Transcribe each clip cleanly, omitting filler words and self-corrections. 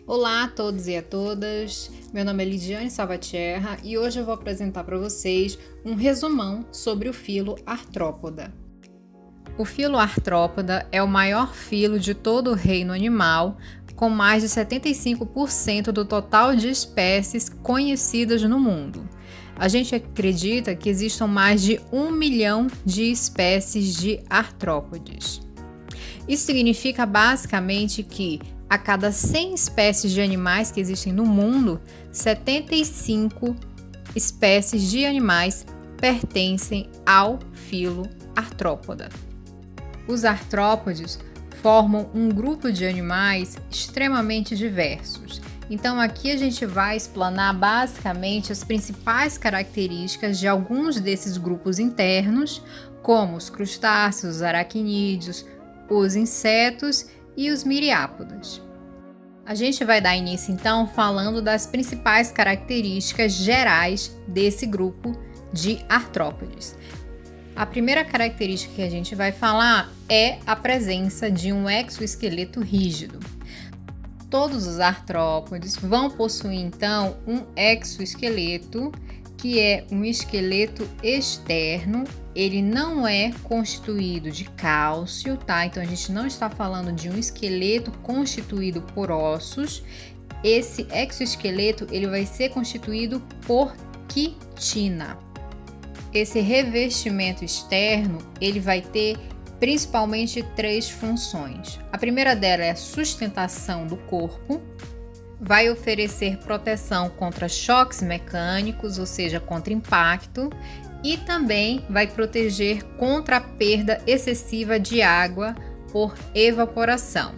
Olá a todos e a todas, meu nome é Lidiane Salvatierra e hoje eu vou apresentar para vocês um resumão sobre o filo Artrópoda. O filo Artrópoda é o maior filo de todo o reino animal, com mais de 75% do total de espécies conhecidas no mundo. A gente acredita que existam mais de 1 milhão de espécies de artrópodes. Isso significa basicamente que a cada 100 espécies de animais que existem no mundo, 75 espécies de animais pertencem ao filo Artrópoda. Os artrópodes formam um grupo de animais extremamente diversos. Então aqui a gente vai explanar basicamente as principais características de alguns desses grupos internos, como os crustáceos, os aracnídeos, os insetos e os miriápodas. A gente vai dar início então falando das principais características gerais desse grupo de artrópodes. A primeira característica que a gente vai falar é a presença de um exoesqueleto rígido. Todos os artrópodes vão possuir então um exoesqueleto, que é um esqueleto externo. Ele não é constituído de cálcio, tá? Então a gente não está falando de um esqueleto constituído por ossos. Esse exoesqueleto ele vai ser constituído por quitina. Esse revestimento externo ele vai ter principalmente 3 funções. A primeira dela é a sustentação do corpo. Vai oferecer proteção contra choques mecânicos, ou seja, contra impacto, e também vai proteger contra a perda excessiva de água por evaporação.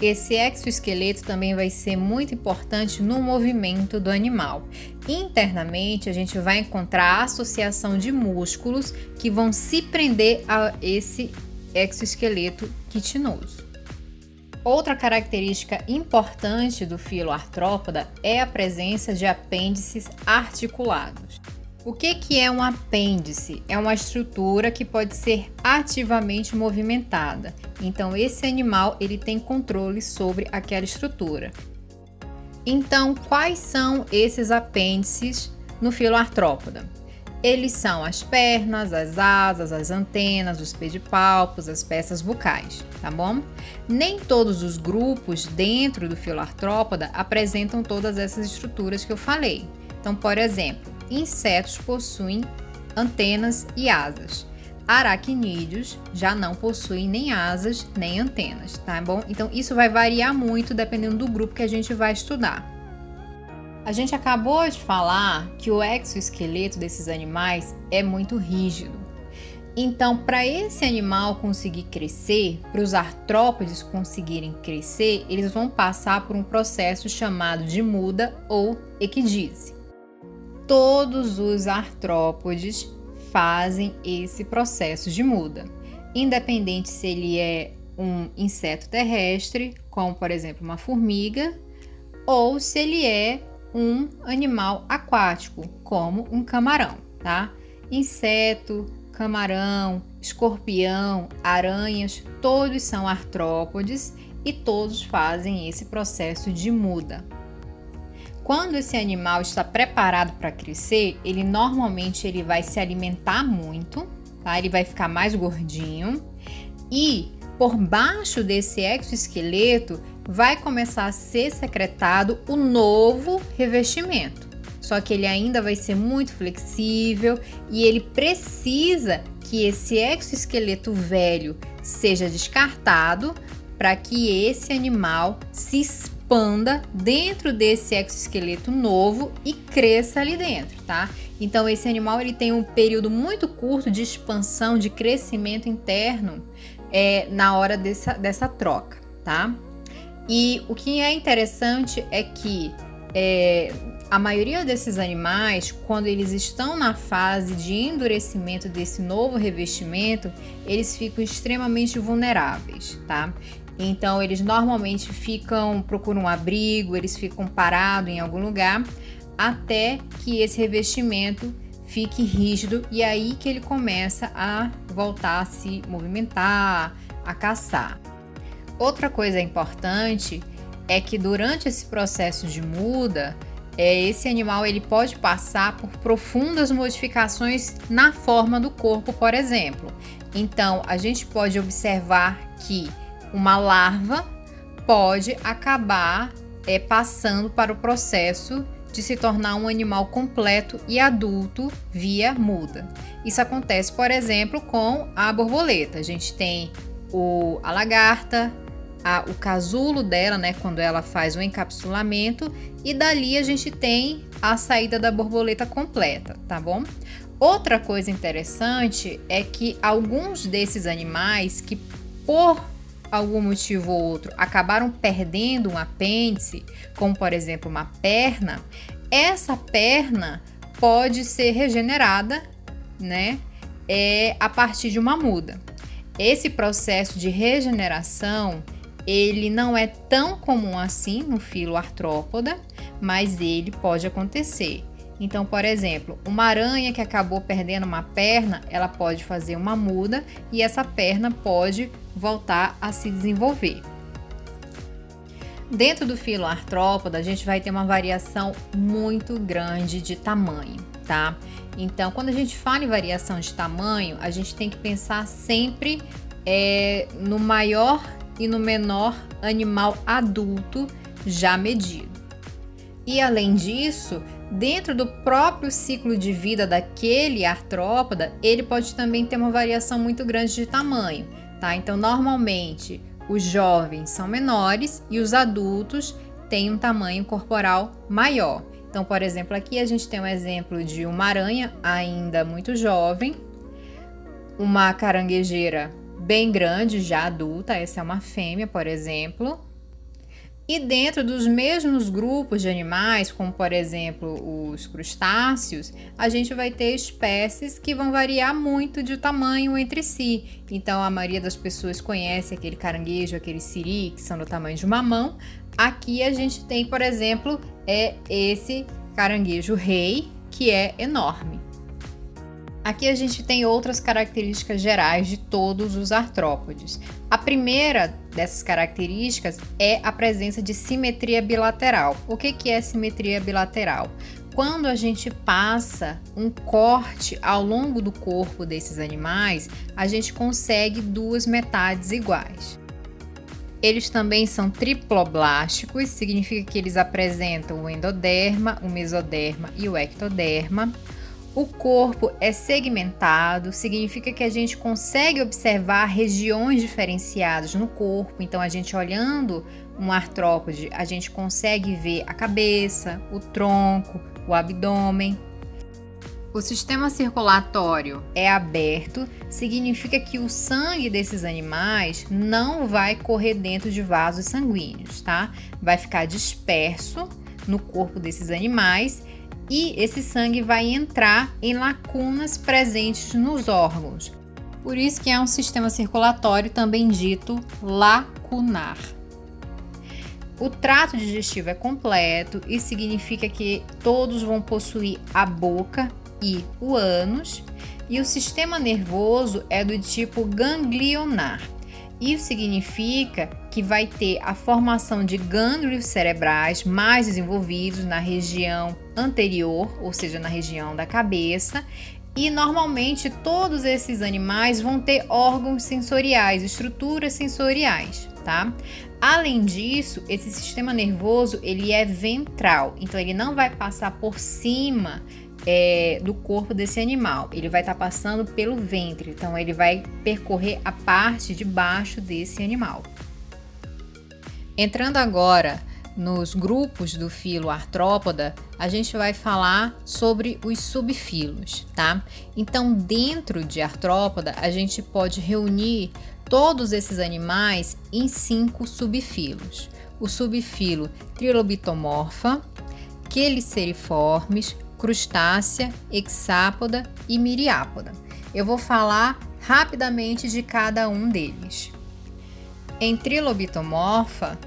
Esse exoesqueleto também vai ser muito importante no movimento do animal. Internamente, a gente vai encontrar a associação de músculos que vão se prender a esse exoesqueleto quitinoso. Outra característica importante do filo Artrópoda é a presença de apêndices articulados. O que é um apêndice? É uma estrutura que pode ser ativamente movimentada. Então, esse animal ele tem controle sobre aquela estrutura. Então, quais são esses apêndices no filo Artrópoda? Eles são as pernas, as asas, as antenas, os pedipalpos, as peças bucais, tá bom? Nem todos os grupos dentro do filo Artrópoda apresentam todas essas estruturas que eu falei. Então, por exemplo, insetos possuem antenas e asas. Aracnídeos já não possuem nem asas nem antenas, tá bom? Então, isso vai variar muito dependendo do grupo que a gente vai estudar. A gente acabou de falar que o exoesqueleto desses animais é muito rígido. Então, para esse animal conseguir crescer, para os artrópodes conseguirem crescer, eles vão passar por um processo chamado de muda ou equidise. Todos os artrópodes fazem esse processo de muda, independente se ele é um inseto terrestre, como por exemplo uma formiga, ou se ele é um animal aquático, como um camarão, tá? Inseto, camarão, escorpião, aranhas, todos são artrópodes e todos fazem esse processo de muda. Quando esse animal está preparado para crescer, ele normalmente vai se alimentar muito, tá? Ele vai ficar mais gordinho e por baixo desse exoesqueleto vai começar a ser secretado o novo revestimento. Só que ele ainda vai ser muito flexível e ele precisa que esse exoesqueleto velho seja descartado para que esse animal se expanda dentro desse exoesqueleto novo e cresça ali dentro, tá? Então esse animal ele tem um período muito curto de expansão, de crescimento interno na hora dessa troca, tá? E o que é interessante é que a maioria desses animais, quando eles estão na fase de endurecimento desse novo revestimento, eles ficam extremamente vulneráveis, tá? Então, eles normalmente procuram um abrigo, eles ficam parados em algum lugar, até que esse revestimento fique rígido e aí que ele começa a voltar a se movimentar, a caçar. Outra coisa importante é que durante esse processo de muda, esse animal ele pode passar por profundas modificações na forma do corpo, por exemplo. Então, a gente pode observar que uma larva pode acabar passando para o processo de se tornar um animal completo e adulto via muda. Isso acontece, por exemplo, com a borboleta. A gente tem a lagarta, o casulo dela, né, quando ela faz o encapsulamento, e dali a gente tem a saída da borboleta completa, tá bom? Outra coisa interessante é que alguns desses animais que por algum motivo ou outro acabaram perdendo um apêndice, como por exemplo uma perna, essa perna pode ser regenerada, né, a partir de uma muda. Esse processo de regeneração, ele não é tão comum assim no filo artrópoda, mas ele pode acontecer. Então, por exemplo, uma aranha que acabou perdendo uma perna, ela pode fazer uma muda e essa perna pode voltar a se desenvolver. Dentro do filo artrópoda, a gente vai ter uma variação muito grande de tamanho, tá? Então, quando a gente fala em variação de tamanho, a gente tem que pensar sempre no maior e no menor animal adulto já medido. E além disso, dentro do próprio ciclo de vida daquele artrópoda, ele pode também ter uma variação muito grande de tamanho, tá? Então, normalmente, os jovens são menores e os adultos têm um tamanho corporal maior. Então, por exemplo, aqui a gente tem um exemplo de uma aranha ainda muito jovem, uma caranguejeira bem grande, já adulta, essa é uma fêmea, por exemplo. E dentro dos mesmos grupos de animais, como por exemplo os crustáceos, a gente vai ter espécies que vão variar muito de tamanho entre si. Então a maioria das pessoas conhece aquele caranguejo, aquele siri, que são do tamanho de uma mão. Aqui a gente tem, por exemplo, esse caranguejo rei, que é enorme. Aqui a gente tem outras características gerais de todos os artrópodes. A primeira dessas características é a presença de simetria bilateral. O que é simetria bilateral? Quando a gente passa um corte ao longo do corpo desses animais, a gente consegue duas metades iguais. Eles também são triploblásticos, significa que eles apresentam o endoderma, o mesoderma e o ectoderma. O corpo é segmentado, significa que a gente consegue observar regiões diferenciadas no corpo. Então, a gente olhando um artrópode, a gente consegue ver a cabeça, o tronco, o abdômen. O sistema circulatório é aberto, significa que o sangue desses animais não vai correr dentro de vasos sanguíneos, tá? Vai ficar disperso no corpo desses animais. E esse sangue vai entrar em lacunas presentes nos órgãos. Por isso que é um sistema circulatório também dito lacunar. O trato digestivo é completo e significa que todos vão possuir a boca e o ânus. E o sistema nervoso é do tipo ganglionar. Isso significa que vai ter a formação de gânglios cerebrais mais desenvolvidos na região anterior, ou seja, na região da cabeça, e normalmente todos esses animais vão ter órgãos sensoriais, estruturas sensoriais, tá? Além disso, esse sistema nervoso ele é ventral, então ele não vai passar por cima do corpo desse animal, ele vai estar passando pelo ventre, então ele vai percorrer a parte de baixo desse animal. Entrando agora nos grupos do filo artrópoda, a gente vai falar sobre os subfilos, tá? Então, dentro de artrópoda, a gente pode reunir todos esses animais em 5 subfilos. O subfilo Trilobitomorpha, Cheliceriformes, crustácea, hexápoda e miriápoda. Eu vou falar rapidamente de cada um deles. Em Trilobitomorpha,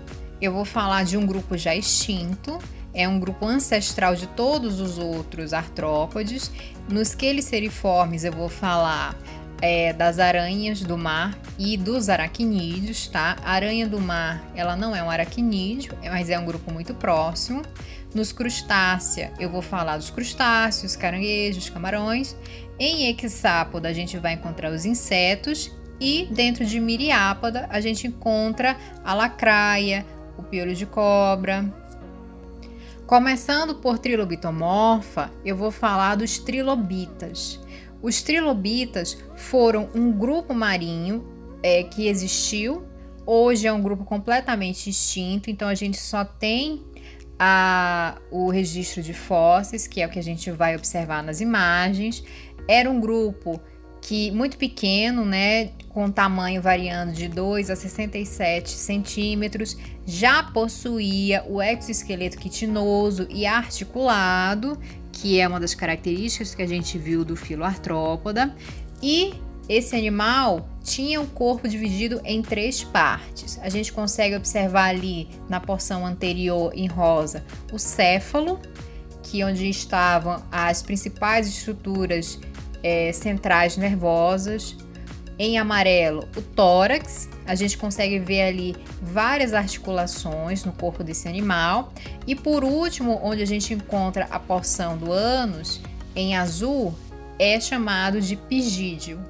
eu vou falar de um grupo já extinto, é um grupo ancestral de todos os outros artrópodes. Nos Cheliceriformes eu vou falar das aranhas do mar e dos aracnídeos, tá? A aranha do mar, ela não é um aracnídeo, mas é um grupo muito próximo. Nos crustácea, eu vou falar dos crustáceos, caranguejos, camarões. Em hexápoda, a gente vai encontrar os insetos. E dentro de miriápoda, a gente encontra a lacraia, o piolho de cobra. Começando por trilobitomorfa, eu vou falar dos trilobitas. Os trilobitas foram um grupo marinho que existiu. Hoje é um grupo completamente extinto, então a gente só tem o registro de fósseis, que é o que a gente vai observar nas imagens. Era um grupo muito pequeno, né, com tamanho variando de 2 a 67 centímetros, já possuía o exoesqueleto quitinoso e articulado, que é uma das características que a gente viu do filo artrópoda, e esse animal tinha o corpo dividido em 3 partes. A gente consegue observar ali na porção anterior em rosa o céfalo, que onde estavam as principais estruturas centrais nervosas. Em amarelo, o tórax. A gente consegue ver ali várias articulações no corpo desse animal. E por último, onde a gente encontra a porção do ânus, em azul, é chamado de pigídeo.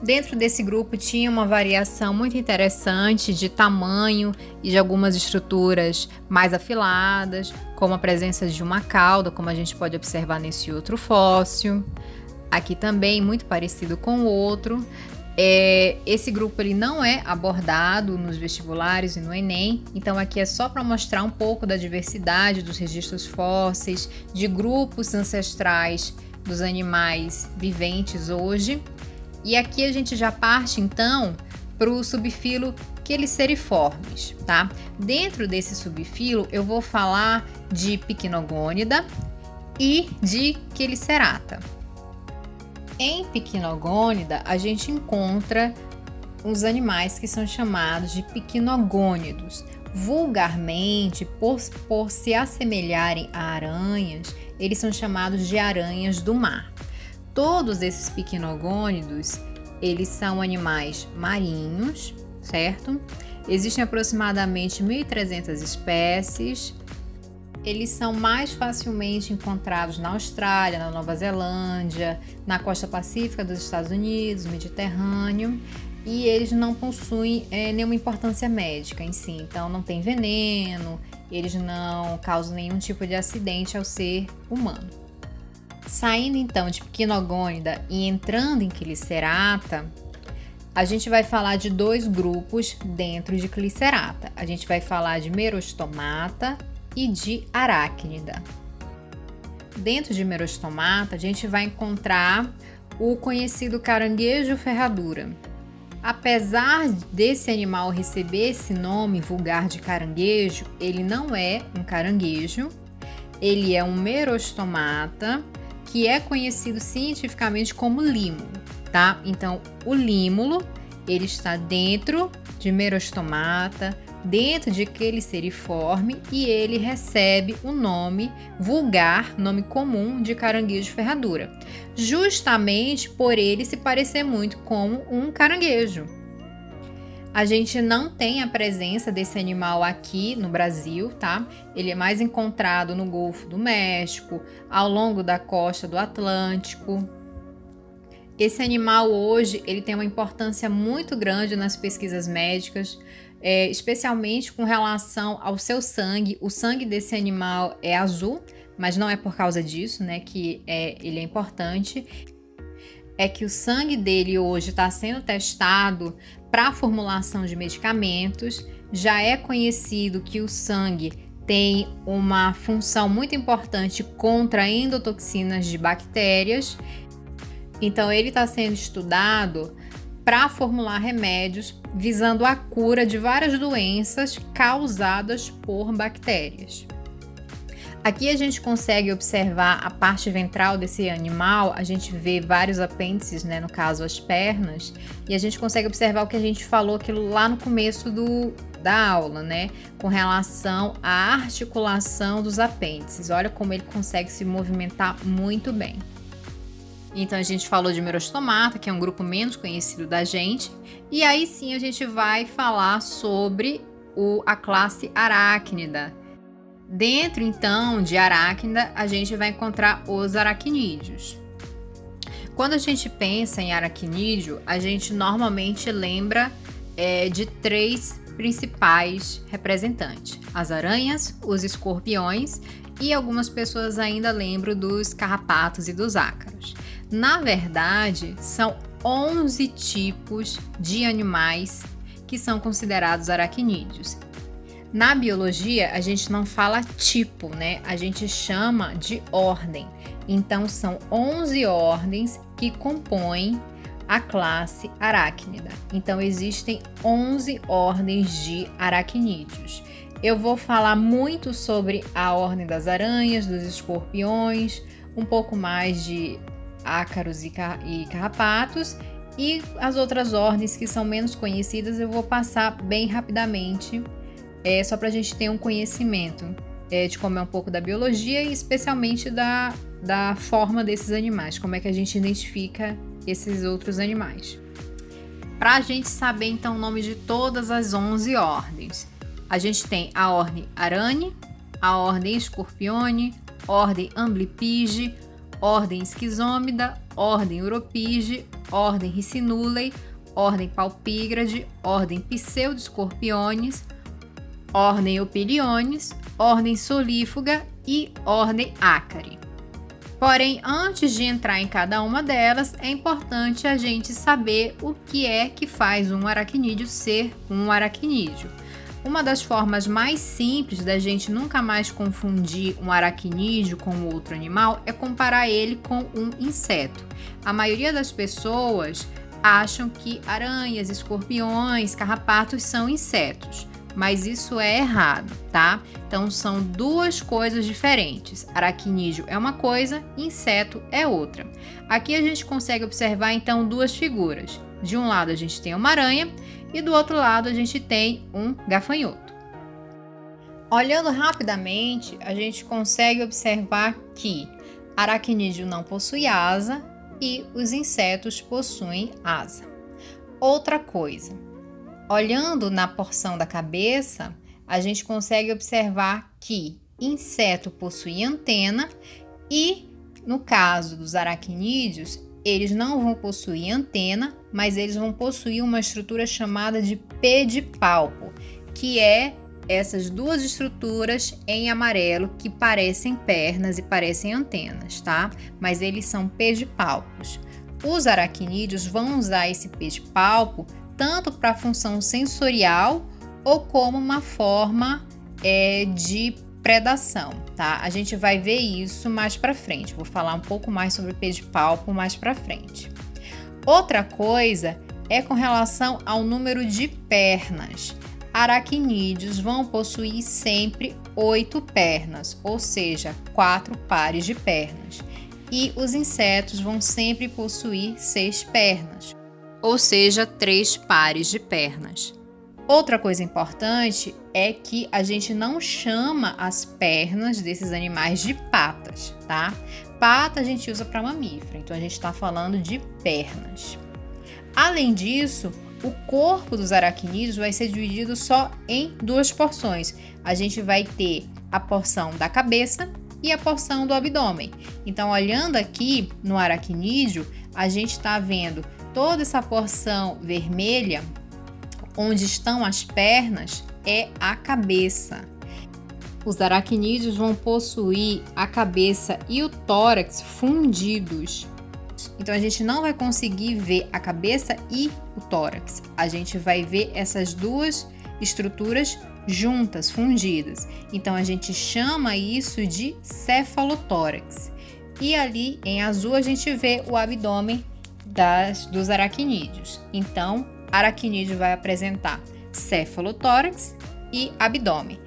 Dentro desse grupo tinha uma variação muito interessante de tamanho e de algumas estruturas mais afiladas, como a presença de uma cauda, como a gente pode observar nesse outro fóssil. Aqui também muito parecido com o outro. Esse grupo ele não é abordado nos vestibulares e no Enem, então aqui é só para mostrar um pouco da diversidade dos registros fósseis, de grupos ancestrais dos animais viventes hoje. E aqui a gente já parte então para o subfilo Cheliceriformes, tá? Dentro desse subfilo eu vou falar de Pycnogônida e de Chelicerata. Em Pycnogônida, a gente encontra os animais que são chamados de pycnogônidos. Vulgarmente, por se assemelharem a aranhas, eles são chamados de aranhas do mar. Todos esses pycnogônidos, eles são animais marinhos, certo? Existem aproximadamente 1.300 espécies. Eles são mais facilmente encontrados na Austrália, na Nova Zelândia, na costa pacífica dos Estados Unidos, Mediterrâneo, e eles não possuem nenhuma importância médica em si, então não tem veneno, eles não causam nenhum tipo de acidente ao ser humano. Saindo então de Pycnogônida e entrando em Chelicerata, a gente vai falar de 2 grupos dentro de Chelicerata. A gente vai falar de Merostomata e de Arachnida. Dentro de Merostomata, a gente vai encontrar o conhecido caranguejo ferradura. Apesar desse animal receber esse nome vulgar de caranguejo, ele não é um caranguejo, ele é um merostomata, que é conhecido cientificamente como límulo, tá? Então, o límulo, ele está dentro de Merostomata, dentro de Cheliceriforme, e ele recebe o nome vulgar, nome comum de caranguejo ferradura, justamente por ele se parecer muito com um caranguejo. A gente não tem a presença desse animal aqui no Brasil, tá? Ele é mais encontrado no Golfo do México, ao longo da costa do Atlântico. Esse animal hoje ele tem uma importância muito grande nas pesquisas médicas, especialmente com relação ao seu sangue. O sangue desse animal é azul, mas não é por causa disso, né, que ele é importante. É que o sangue dele hoje está sendo testado para a formulação de medicamentos. Já é conhecido que o sangue tem uma função muito importante contra endotoxinas de bactérias. Então, ele está sendo estudado para formular remédios visando a cura de várias doenças causadas por bactérias. Aqui a gente consegue observar a parte ventral desse animal, a gente vê vários apêndices, né, no caso as pernas, e a gente consegue observar o que a gente falou aquilo lá no começo da aula, né, com relação à articulação dos apêndices. Olha como ele consegue se movimentar muito bem. Então a gente falou de Merostomata, que é um grupo menos conhecido da gente, e aí sim a gente vai falar sobre a classe aracnida. Dentro então de aracnida, a gente vai encontrar os aracnídeos. Quando a gente pensa em aracnídeo, a gente normalmente lembra de 3 principais representantes: as aranhas, os escorpiões e algumas pessoas ainda lembram dos carrapatos e dos ácaros. Na verdade, são 11 tipos de animais que são considerados aracnídeos. Na biologia, a gente não fala tipo, né? A gente chama de ordem. Então, são 11 ordens que compõem a classe aracnida. Então, existem 11 ordens de aracnídeos. Eu vou falar muito sobre a ordem das aranhas, dos escorpiões, um pouco mais de ácaros e carrapatos, e as outras ordens que são menos conhecidas eu vou passar bem rapidamente, só para a gente ter um conhecimento de como é um pouco da biologia e especialmente da forma desses animais, como é que a gente identifica esses outros animais. Para a gente saber então o nome de todas as 11 ordens, a gente tem a ordem Arane, a ordem Scorpione, ordem Amblypyge, ordem Schizomyida, ordem Uropyge, ordem Riccinulae, ordem Palpígrade, ordem Pseudoscorpiones, ordem Opiliones, ordem Solífuga e ordem Ácari. Porém, antes de entrar em cada uma delas, é importante a gente saber o que é que faz um aracnídeo ser um aracnídeo. Uma das formas mais simples da gente nunca mais confundir um aracnídeo com outro animal é comparar ele com um inseto. A maioria das pessoas acham que aranhas, escorpiões, carrapatos são insetos, mas isso é errado, tá? Então são 2 coisas diferentes. Aracnídeo é uma coisa, inseto é outra. Aqui a gente consegue observar então 2 figuras. De um lado a gente tem uma aranha e do outro lado a gente tem um gafanhoto. Olhando rapidamente, a gente consegue observar que aracnídeo não possui asa e os insetos possuem asa. Outra coisa, olhando na porção da cabeça, a gente consegue observar que inseto possui antena e, no caso dos aracnídeos, eles não vão possuir antena, mas eles vão possuir uma estrutura chamada de pedipalpo, que é essas 2 estruturas em amarelo que parecem pernas e parecem antenas, tá? Mas eles são pedipalpos. Os aracnídeos vão usar esse pedipalpo tanto para função sensorial ou como uma forma de predação, tá? A gente vai ver isso mais para frente. Vou falar um pouco mais sobre pedipalpo mais para frente. Outra coisa é com relação ao número de pernas. Aracnídeos vão possuir sempre 8 pernas, ou seja, 4 pares de pernas. E os insetos vão sempre possuir 6 pernas, ou seja, 3 pares de pernas. Outra coisa importante é que a gente não chama as pernas desses animais de patas, tá? Pata a gente usa para mamífero, então a gente está falando de pernas. Além disso, o corpo dos aracnídeos vai ser dividido só em 2 porções. A gente vai ter a porção da cabeça e a porção do abdômen. Então, olhando aqui no aracnídeo, a gente está vendo toda essa porção vermelha, onde estão as pernas, é a cabeça. Os aracnídeos vão possuir a cabeça e o tórax fundidos. Então a gente não vai conseguir ver a cabeça e o tórax. A gente vai ver essas 2 estruturas juntas, fundidas. Então a gente chama isso de cefalotórax. E ali em azul a gente vê o abdômen dos aracnídeos. Então, aracnídeo vai apresentar cefalotórax e abdômen.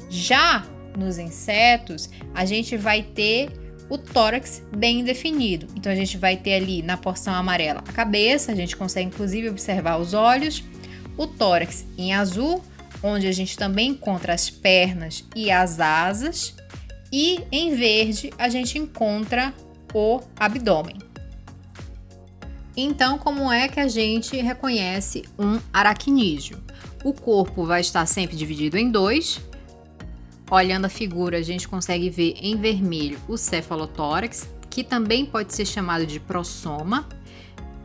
Já nos insetos, a gente vai ter o tórax bem definido. Então, a gente vai ter ali na porção amarela a cabeça, a gente consegue inclusive observar os olhos, o tórax em azul, onde a gente também encontra as pernas e as asas, e em verde a gente encontra o abdômen. Então, como é que a gente reconhece um aracnídeo? O corpo vai estar sempre dividido em dois. Olhando a figura, a gente consegue ver em vermelho o cefalotórax, que também pode ser chamado de prossoma,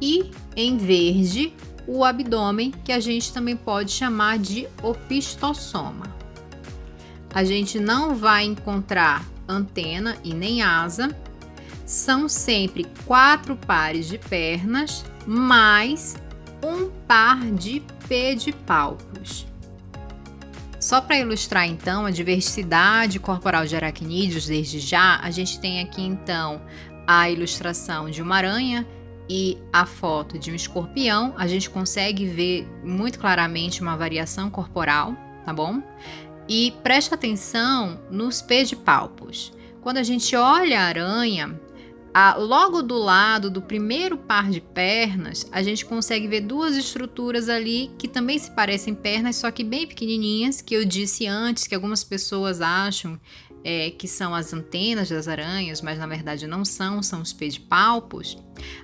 e em verde o abdômen, que a gente também pode chamar de opistossoma. A gente não vai encontrar antena e nem asa. São sempre 4 pares de pernas, mais um par de pedipalpos. Só para ilustrar então a diversidade corporal de aracnídeos desde já, a gente tem aqui então a ilustração de uma aranha e a foto de um escorpião. A gente consegue ver muito claramente uma variação corporal, tá bom? E preste atenção nos pedipalpos. Quando a gente olha a aranha, logo do lado do primeiro par de pernas, a gente consegue ver 2 estruturas ali que também se parecem pernas, só que bem pequenininhas, que eu disse antes que algumas pessoas acham que são as antenas das aranhas, mas na verdade não são, são os pedipalpos.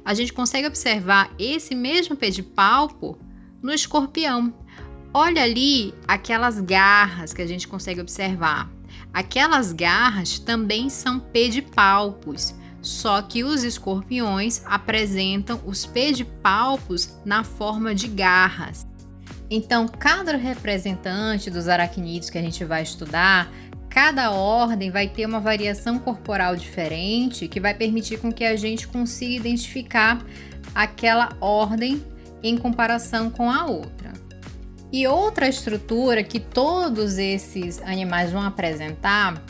A gente consegue observar esse mesmo pedipalpo no escorpião. Olha ali aquelas garras que a gente consegue observar. Aquelas garras também são pedipalpos. Só que os escorpiões apresentam os pedipalpos na forma de garras. Então, cada representante dos aracnídeos que a gente vai estudar, cada ordem vai ter uma variação corporal diferente que vai permitir com que a gente consiga identificar aquela ordem em comparação com a outra. E outra estrutura que todos esses animais vão apresentar,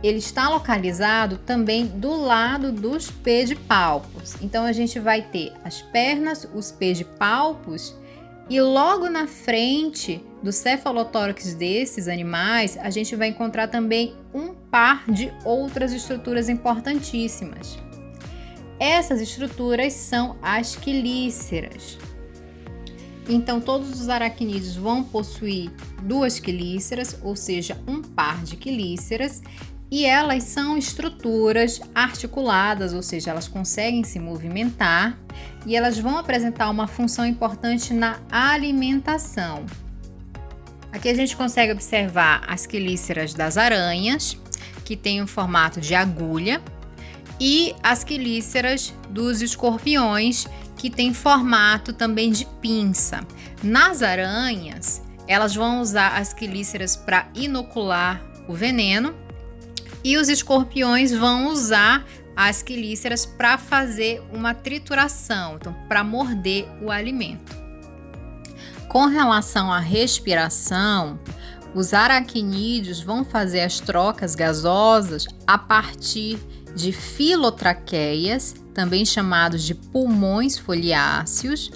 ele está localizado também do lado dos pedipalpos. Então a gente vai ter as pernas, os pedipalpos, e logo na frente do cefalotórax desses animais, a gente vai encontrar também um par de outras estruturas importantíssimas. Essas estruturas são as quelíceras. Então todos os aracnídeos vão possuir 2 quelíceras, ou seja, um par de quelíceras. E elas são estruturas articuladas, ou seja, elas conseguem se movimentar e elas vão apresentar uma função importante na alimentação. Aqui a gente consegue observar as quelíceras das aranhas, que têm um formato de agulha, e as quelíceras dos escorpiões, que têm formato também de pinça. Nas aranhas, elas vão usar as quelíceras para inocular o veneno, e os escorpiões vão usar as quelíceras para fazer uma trituração, então para morder o alimento. Com relação à respiração, os aracnídeos vão fazer as trocas gasosas a partir de filotraqueias, também chamados de pulmões foliáceos,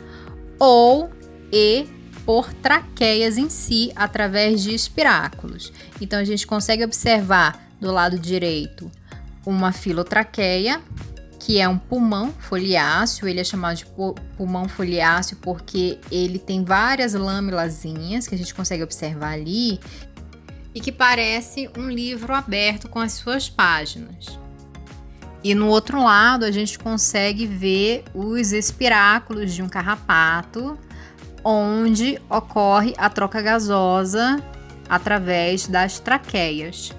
por traqueias em si, através de espiráculos. Então a gente consegue observar do lado direito uma filotraqueia, que é um pulmão foliáceo. Ele é chamado de pulmão foliáceo porque ele tem várias lâmilazinhas que a gente consegue observar ali e que parece um livro aberto com as suas páginas. E no outro lado a gente consegue ver os espiráculos de um carrapato, onde ocorre a troca gasosa através das traqueias.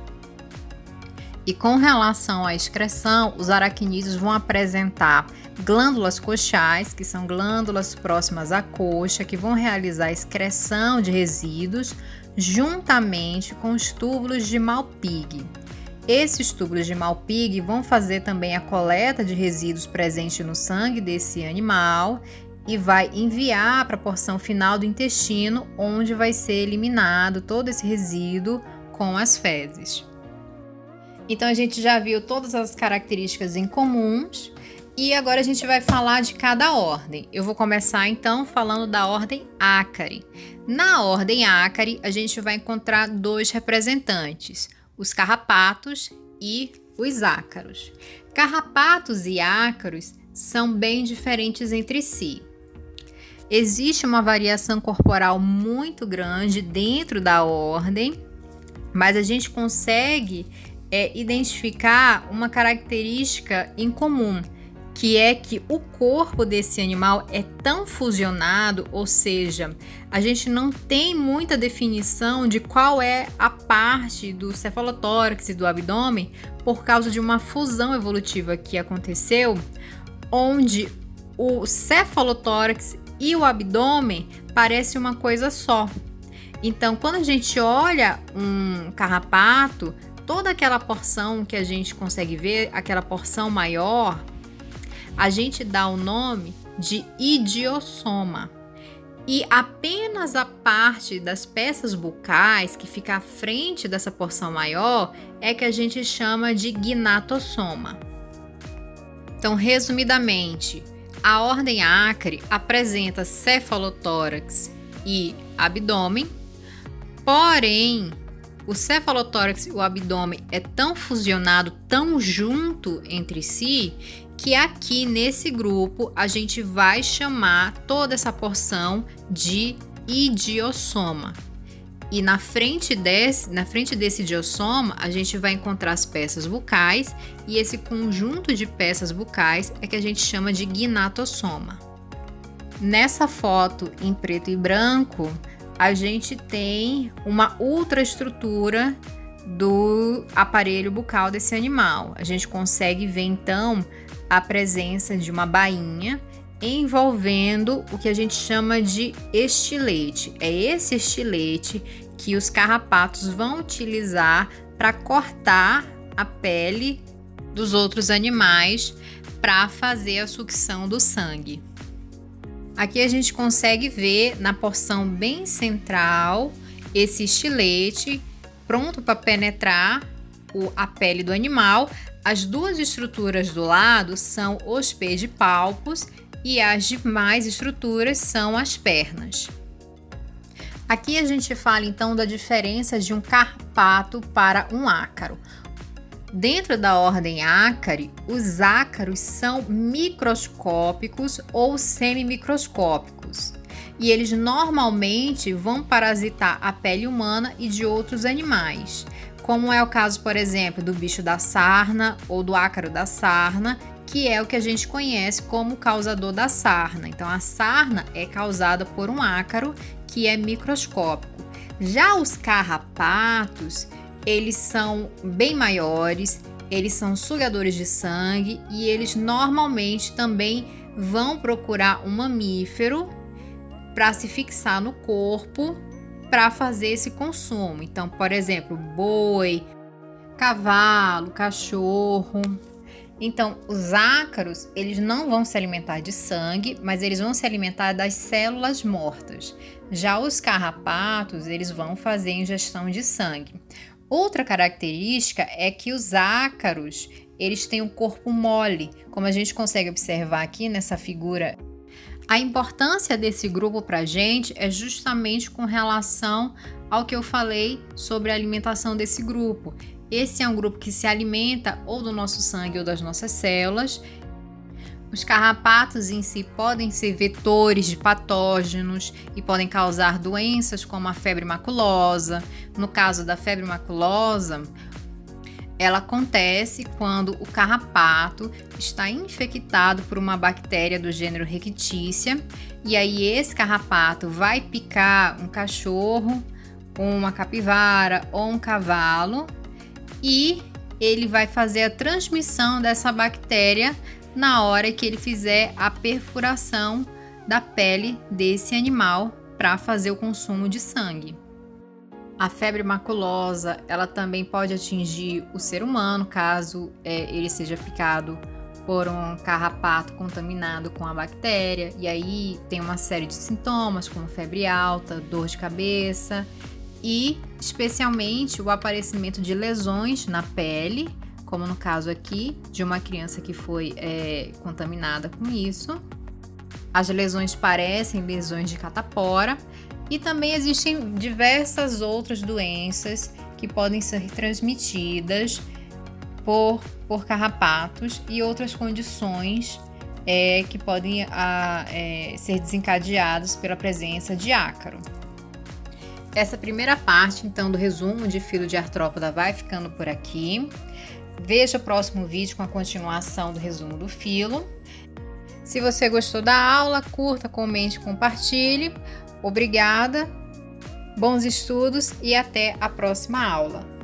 E com relação à excreção, os aracnídeos vão apresentar glândulas coxais, que são glândulas próximas à coxa, que vão realizar a excreção de resíduos juntamente com os túbulos de Malpighi. Esses túbulos de Malpighi vão fazer também a coleta de resíduos presentes no sangue desse animal e vai enviar para a porção final do intestino, onde vai ser eliminado todo esse resíduo com as fezes. Então a gente já viu todas as características em comuns e agora a gente vai falar de cada ordem. Eu vou começar então falando da ordem Ácari. Na ordem Ácari a gente vai encontrar 2 representantes, os carrapatos e os ácaros. Carrapatos e ácaros são bem diferentes entre si. Existe uma variação corporal muito grande dentro da ordem, mas a gente consegue é identificar uma característica em comum, que é que o corpo desse animal é tão fusionado, ou seja, a gente não tem muita definição de qual é a parte do cefalotórax e do abdômen por causa de uma fusão evolutiva que aconteceu, onde o cefalotórax e o abdômen parecem uma coisa só. Então, quando a gente olha um carrapato, toda aquela porção que a gente consegue ver, aquela porção maior, a gente dá o nome de idiossoma. E apenas a parte das peças bucais que fica à frente dessa porção maior é que a gente chama de gnatossoma. Então, resumidamente, a ordem Acre apresenta cefalotórax e abdômen, porém, o cefalotórax e o abdômen é tão fusionado, tão junto entre si, que aqui nesse grupo a gente vai chamar toda essa porção de idiossoma. E na frente desse idiossoma, a gente vai encontrar as peças bucais, e esse conjunto de peças bucais é que a gente chama de gnatossoma. Nessa foto em preto e branco, a gente tem uma ultraestrutura do aparelho bucal desse animal. A gente consegue ver então a presença de uma bainha envolvendo o que a gente chama de estilete. É esse estilete que os carrapatos vão utilizar para cortar a pele dos outros animais para fazer a sucção do sangue. Aqui a gente consegue ver na porção bem central esse estilete pronto para penetrar a pele do animal. As duas estruturas do lado são os pedipalpos e as demais estruturas são as pernas. Aqui a gente fala então da diferença de um carrapato para um ácaro. Dentro da ordem Acre, os ácaros são microscópicos ou semimicroscópicos, e eles normalmente vão parasitar a pele humana e de outros animais, como é o caso, por exemplo, do bicho da sarna ou do ácaro da sarna, que é o que a gente conhece como causador da sarna. Então, a sarna é causada por um ácaro que é microscópico. Já os carrapatos, eles são bem maiores, eles são sugadores de sangue e eles normalmente também vão procurar um mamífero para se fixar no corpo para fazer esse consumo. Então, por exemplo, boi, cavalo, cachorro. Então, os ácaros, eles não vão se alimentar de sangue, mas eles vão se alimentar das células mortas. Já os carrapatos, eles vão fazer ingestão de sangue. Outra característica é que os ácaros, eles têm um corpo mole, como a gente consegue observar aqui nessa figura. A importância desse grupo para a gente é justamente com relação ao que eu falei sobre a alimentação desse grupo. Esse é um grupo que se alimenta ou do nosso sangue ou das nossas células. Os carrapatos em si podem ser vetores de patógenos e podem causar doenças como a febre maculosa. No caso da febre maculosa, ela acontece quando o carrapato está infectado por uma bactéria do gênero Rickettsia, e aí esse carrapato vai picar um cachorro, uma capivara ou um cavalo, e ele vai fazer a transmissão dessa bactéria na hora que ele fizer a perfuração da pele desse animal para fazer o consumo de sangue. A febre maculosa, ela também pode atingir o ser humano, caso ele seja picado por um carrapato contaminado com a bactéria, e aí tem uma série de sintomas, como febre alta, dor de cabeça e especialmente o aparecimento de lesões na pele, como no caso aqui de uma criança que foi contaminada com isso. As lesões parecem lesões de catapora, e também existem diversas outras doenças que podem ser transmitidas por carrapatos e outras condições que podem ser desencadeadas pela presença de ácaro. Essa primeira parte, então, do resumo de filo de artrópoda vai ficando por aqui. Veja o próximo vídeo com a continuação do resumo do filo. Se você gostou da aula, curta, comente, compartilhe. Obrigada, bons estudos e até a próxima aula.